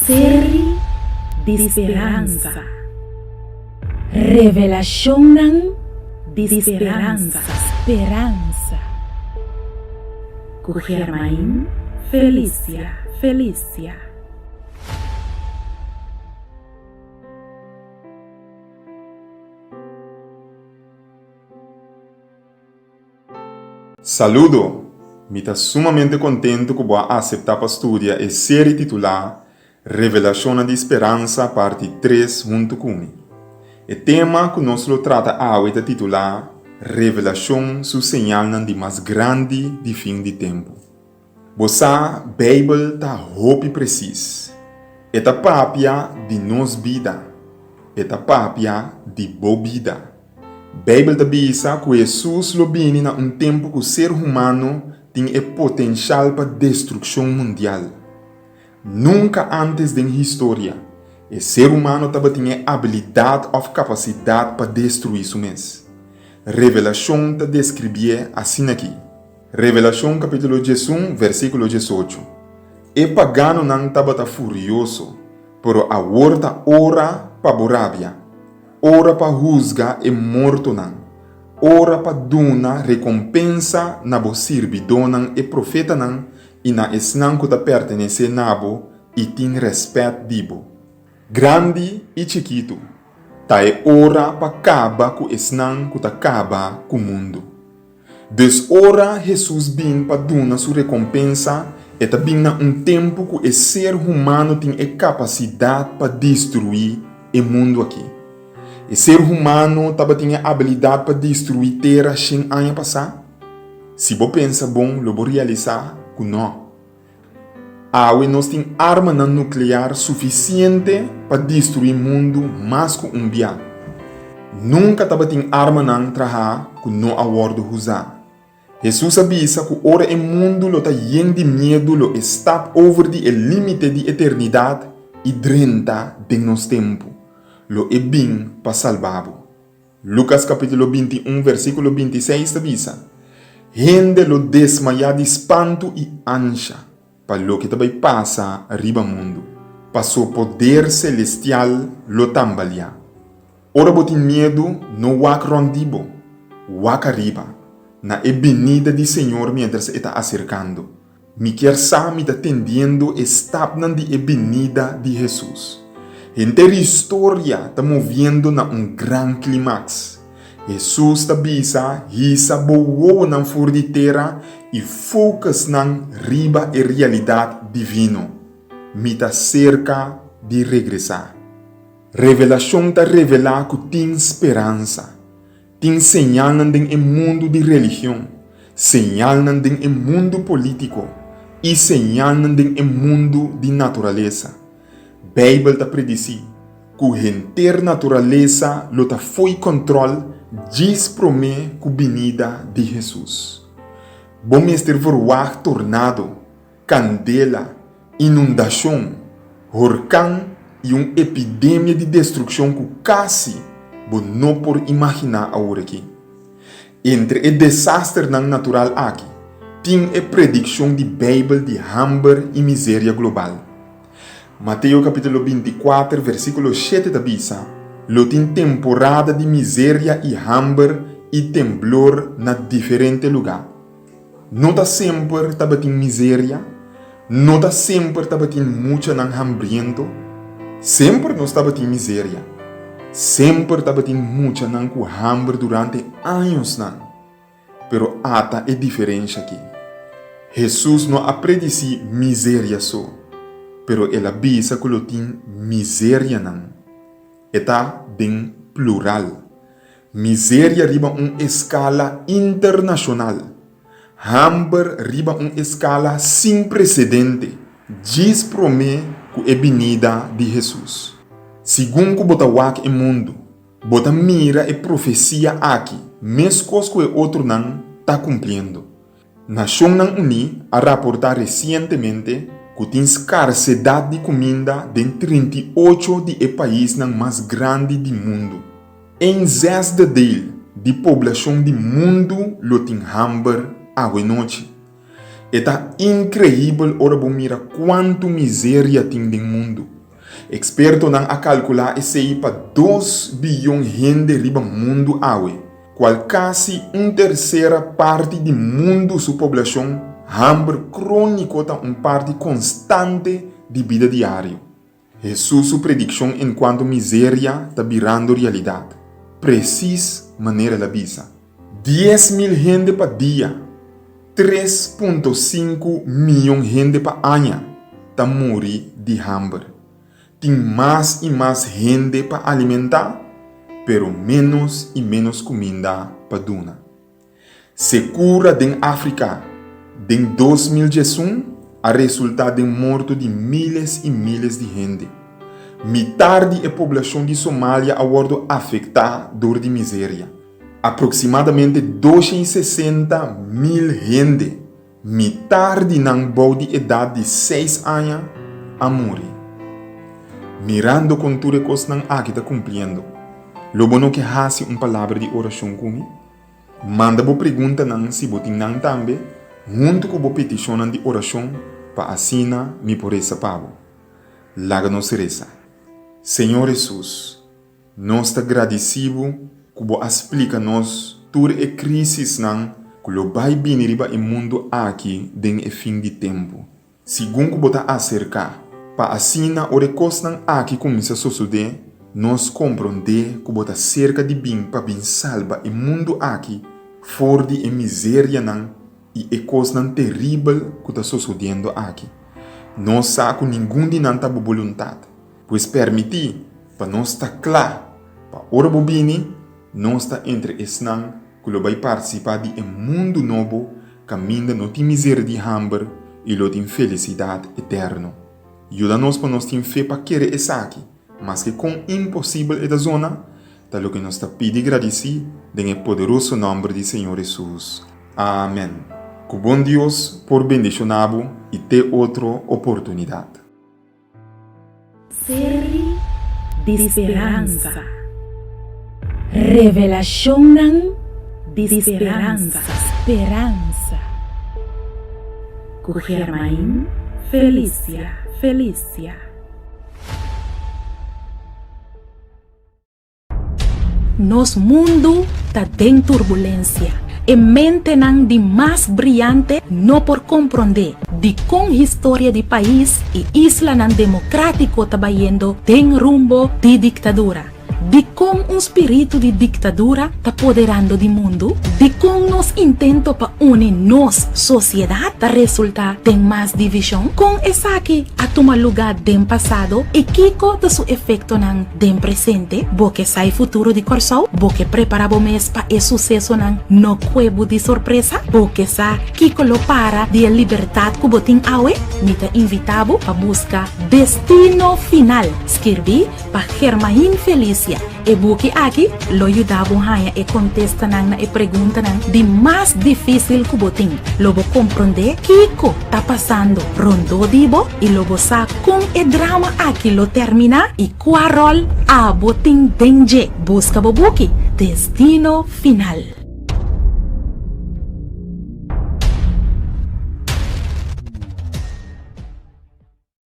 Série de esperança. Revelação de esperança. Esperança. Com Germain Felícia. Saludo! Me está sumamente contente que vou aceitar para estudar a série titular Revelação de Esperança, parte 3, junto comigo. O tema que nós trata hoje é titular Revelação su señal de mais grande de fim de tempo. Você, a Bíblia está hope precis. Eta papia de nos vida. Eta papia de boa vida. Bíblia está bisa que Jesus lo vini na tempo que o ser humano tem o potencial para destruição mundial. Nunca antes da história, o ser humano tinha habilidade ou capacidade para destruir isso mesmo. Revelação te descrevia assim aqui. Revelação capítulo 1, versículo 18. E pagano não estava furioso, pero a hora para borabia, hora para juzgar e morto não, hora para dona recompensa na bo servidor não e profeta não, e na esnan que pertence nabo e tem respeito dibo. Grande e chiquito, ta é hora para acabar com esnan que acaba com o mundo. Des ora Jesus vem para dar sua recompensa e também na tempo que o ser humano tem a capacidade para destruir o mundo aqui. O ser humano também tem a habilidade para destruir a terra 100 anos passar. Se você pensa bom, lo vou realizar que não. Hoje nós temos arma nuclear suficiente para destruir o mundo mais que dia. Nunca tem arma não traha que não abordo usar. Jesus avisa que ora o mundo lo está cheio de medo, lo está over the limite de eternidade e drenta de nos tempo. Lo é bem para salvar. Lucas capítulo 21, versículo 26 avisa: Gente lo desmaia de espanto e ansia, para lo que também passa arriba mundo, para seu poder celestial lo tambalia. Ora botin medo, no wak rondibo, wak arriba, na venida do Senhor mientras está acercando. Mi quer sa mi está tendendo estapnan de venida de Jesus. Inteira história está movendo na gran clímax. Jesus está bisa, hisa boa na fora de terra e focus na riba e realidade divino. Mi está cerca de regressar. Revelação está revelar que tem esperança. Tem señal em mundo de religião, señal em mundo político e señal em mundo de natureza. Bíblia está predici que a inteira natureza lota foi controle diz promê que venida de Jesus. Bom estar verwacht tornado, candela, inundação, huracão e uma epidemia de destruição que quase não por imaginar agora aqui. Entre o desastre natural aqui, tem a predição de Bíblia de hambre e miséria global. Mateus capítulo 24, versículo 7 da Bisa, lo tem temporada de miséria e hambre e temblor na diferente lugar. Não está sempre estava tem miséria, não está sempre estava tem muita não hambriento, sempre não estava tem miséria. Sempre estava tendo muita não com hambre durante anos não. Pero ata é diferente aqui. Jesus não aprendisse miséria só, pero ele avisa que lo tem miséria não. Está bem plural. Miséria riba escala internacional. Hambre riba escala sem precedente. Diz promê que é venida de Jesus. Segundo que bota wak mundo, bota mira e profecia aqui, mesmo que o outro não está cumprindo. Nação não uni a reportar recentemente que tem escassez de comida de 38 de país mais grande do mundo. Em 6 de população do mundo lo tem hambre água e noite. Está incrível ora bom mira quanto miséria tem no mundo. Experto não a calcular esse para 2 bilhões de gente riba mundo awe, qual quase terceira parte do mundo sua população hambre crônico tá parte constante de vida diária. Jesus sua predição enquanto miséria está virando realidade. Precisa maneira la bisa. 10.000 gente para dia, 3.5 milhões de gente para ano tá morrer de hambre. Tem mais e mais gente para alimentar, pero menos e menos comida para dona. Se cura em África, em 2011, a resultado de morto de milhares e milhares de gente. Metade da população de Somália a sido afetada por miséria. Aproximadamente 260.000 gente, metade não boa de idade de 6 anos, a morrer. Mirando com tudo que não aqui está cumprindo. Lo bueno que hace palavra de oração comigo. Manda boa pergunta não se botin não também, junto com boa petição de oração para assina mi por essa pavo. Laga-nos reza. Senhor Jesus, nós está agradecido que você explica-nos toda a crise que vai vir para o mundo aqui no fim de tempo. Segundo que você está acercar, para assina o recurso aqui começa a suceder, nós compreender que você está cerca de bem para bem salva o mundo aqui, fora de miséria e a coisa terrível que está sucedendo aqui. Nós sabemos que ninguém de nós está com vontade, pois permitir para nós estar claro, para ora bobini, nós está entre esnan que vai participar de um mundo novo, caminho não tem miséria de hambre e não tem felicidade eterna. Ajuda-nos para nós ter fé para querer isso aqui, mas que com impossível é da zona, tal que nós está pedindo e agradecer em poderoso nome de Senhor Jesus. Amém. Que bom Deus por bendicionar e ter outra oportunidade. Série de esperança. Revelação de esperança. Esperança. Com Germain Felícia. Nosso mundo está em turbulência. E mente não de mais brilhante não por compreender de com história de país e isla não democrático trabalhando tem rumbo de ditadura. De com espírito de ditadura está apoderando do mundo, de com nos intento para unir nos sociedade está resulta tem mais divisão, com essa aqui a tomar lugar do passado e kiko de seu efeito não do presente, porque sai futuro de corso, porque preparava mês para o sucesso não no cuevo de surpresa, porque sa kiko lo para de liberdade que botin awe, me te invitavo para buscar destino final, escrevi para Germain Felícia. E buki aqui, lo ayudava a contestar na pergunta de mais difícil que botin. Lobo compreender kiko tá passando rondo dibo e lobo sa com e drama aqui lo termina e qual rol a botin denje busca bobuki destino final.